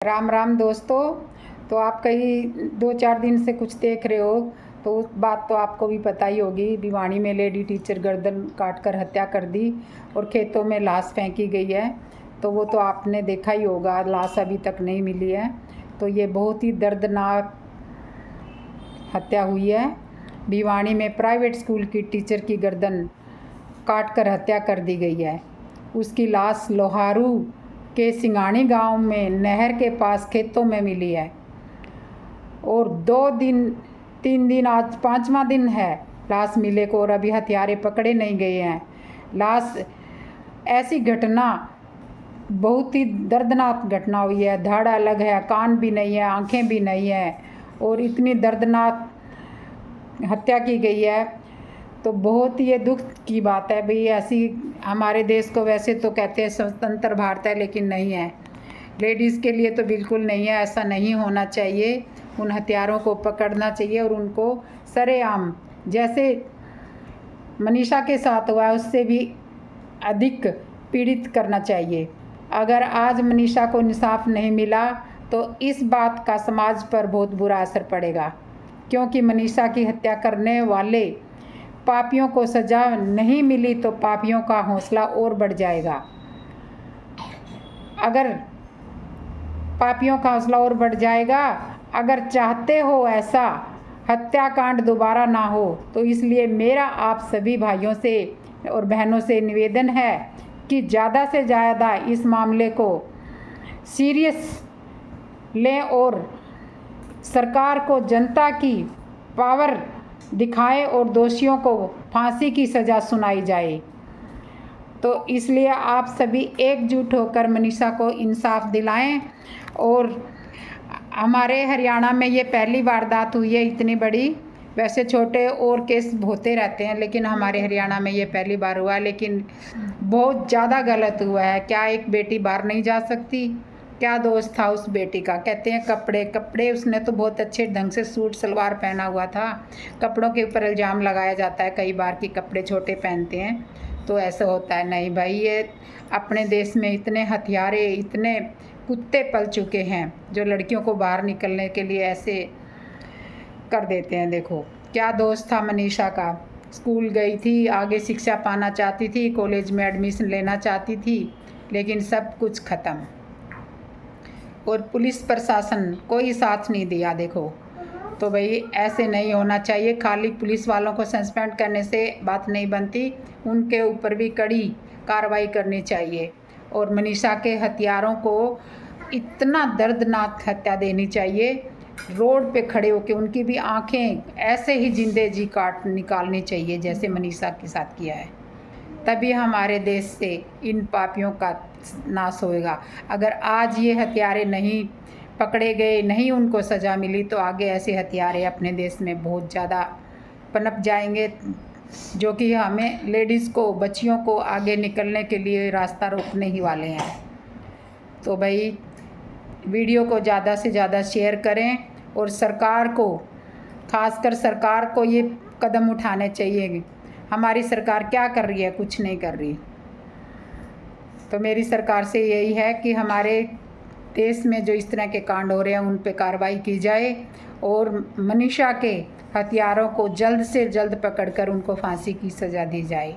राम राम दोस्तों। तो आप कई 2-4 दिन से कुछ देख रहे हो, तो उस बात तो आपको भी पता ही होगी। भिवानी में लेडी टीचर गर्दन काटकर हत्या कर दी और खेतों में लाश फेंकी गई है। तो वो तो आपने देखा ही होगा, लाश अभी तक नहीं मिली है। तो ये बहुत ही दर्दनाक हत्या हुई है। भिवानी में प्राइवेट स्कूल की टीचर की गर्दन काटकर हत्या कर दी गई है। उसकी लाश लोहारू के सिंगानी गांव में नहर के पास खेतों में मिली है और 2-3 दिन आज 5वां दिन है लाश मिले को, और अभी हत्यारे पकड़े नहीं गए हैं। लाश ऐसी घटना, बहुत ही दर्दनाक घटना हुई है। धड़ अलग है, कान भी नहीं है, आंखें भी नहीं है, और इतनी दर्दनाक हत्या की गई है। तो बहुत ही ये दुख की बात है भाई। ऐसी हमारे देश को वैसे तो कहते हैं स्वतंत्र भारत है, लेकिन नहीं है। लेडीज़ के लिए तो बिल्कुल नहीं है, ऐसा नहीं होना चाहिए। उन हत्यारों को पकड़ना चाहिए और उनको सरेआम, जैसे मनीषा के साथ हुआ है, उससे भी अधिक पीड़ित करना चाहिए। अगर आज मनीषा को इंसाफ नहीं मिला तो इस बात का समाज पर बहुत बुरा असर पड़ेगा, क्योंकि मनीषा की हत्या करने वाले पापियों को सज़ा नहीं मिली तो पापियों का हौसला और बढ़ जाएगा। अगर पापियों का हौसला और बढ़ जाएगा, अगर चाहते हो ऐसा हत्याकांड दोबारा ना हो, तो इसलिए मेरा आप सभी भाइयों से और बहनों से निवेदन है कि ज़्यादा से ज़्यादा इस मामले को सीरियस लें और सरकार को जनता की पावर दिखाएं और दोषियों को फांसी की सज़ा सुनाई जाए। तो इसलिए आप सभी एकजुट होकर मनीषा को इंसाफ दिलाएं। और हमारे हरियाणा में ये पहली वारदात हुई है इतनी बड़ी। वैसे छोटे और केस होते रहते हैं, लेकिन हमारे हरियाणा में ये पहली बार हुआ है। लेकिन बहुत ज़्यादा गलत हुआ है। क्या एक बेटी बाहर नहीं जा सकती? क्या दोष था उस बेटी का? कहते हैं कपड़े उसने तो बहुत अच्छे ढंग से सूट सलवार पहना हुआ था। कपड़ों के ऊपर इल्ज़ाम लगाया जाता है कई बार कि कपड़े छोटे पहनते हैं, तो ऐसा होता है। नहीं भाई, ये अपने देश में इतने हत्यारे, इतने कुत्ते पल चुके हैं जो लड़कियों को बाहर निकलने के लिए ऐसे कर देते हैं। देखो क्या दोष था मनीषा का। स्कूल गई थी, आगे शिक्षा पाना चाहती थी, कॉलेज में एडमिशन लेना चाहती थी, लेकिन सब कुछ ख़त्म। और पुलिस प्रशासन कोई साथ नहीं दिया। देखो तो भाई ऐसे नहीं होना चाहिए। खाली पुलिस वालों को सस्पेंड करने से बात नहीं बनती, उनके ऊपर भी कड़ी कार्रवाई करनी चाहिए। और मनीषा के हत्यारों को इतना दर्दनाक हत्या देनी चाहिए, रोड पे खड़े होकर उनकी भी आंखें ऐसे ही जिंदे जी काट निकालनी चाहिए जैसे मनीषा के साथ किया है। तभी हमारे देश से इन पापियों का नाश होएगा। अगर आज ये हत्यारे नहीं पकड़े गए, नहीं उनको सज़ा मिली, तो आगे ऐसे हत्यारे अपने देश में बहुत ज़्यादा पनप जाएंगे, जो कि हमें लेडीज़ को, बच्चियों को आगे निकलने के लिए रास्ता रोकने ही वाले हैं। तो भाई वीडियो को ज़्यादा से ज़्यादा शेयर करें और सरकार को, खासकर सरकार को ये कदम उठाने चाहिए। हमारी सरकार क्या कर रही है? कुछ नहीं कर रही। तो मेरी सरकार से यही है कि हमारे देश में जो इस तरह के कांड हो रहे हैं उन पे कार्रवाई की जाए और मनीषा के हत्यारों को जल्द से जल्द पकड़कर उनको फांसी की सज़ा दी जाए।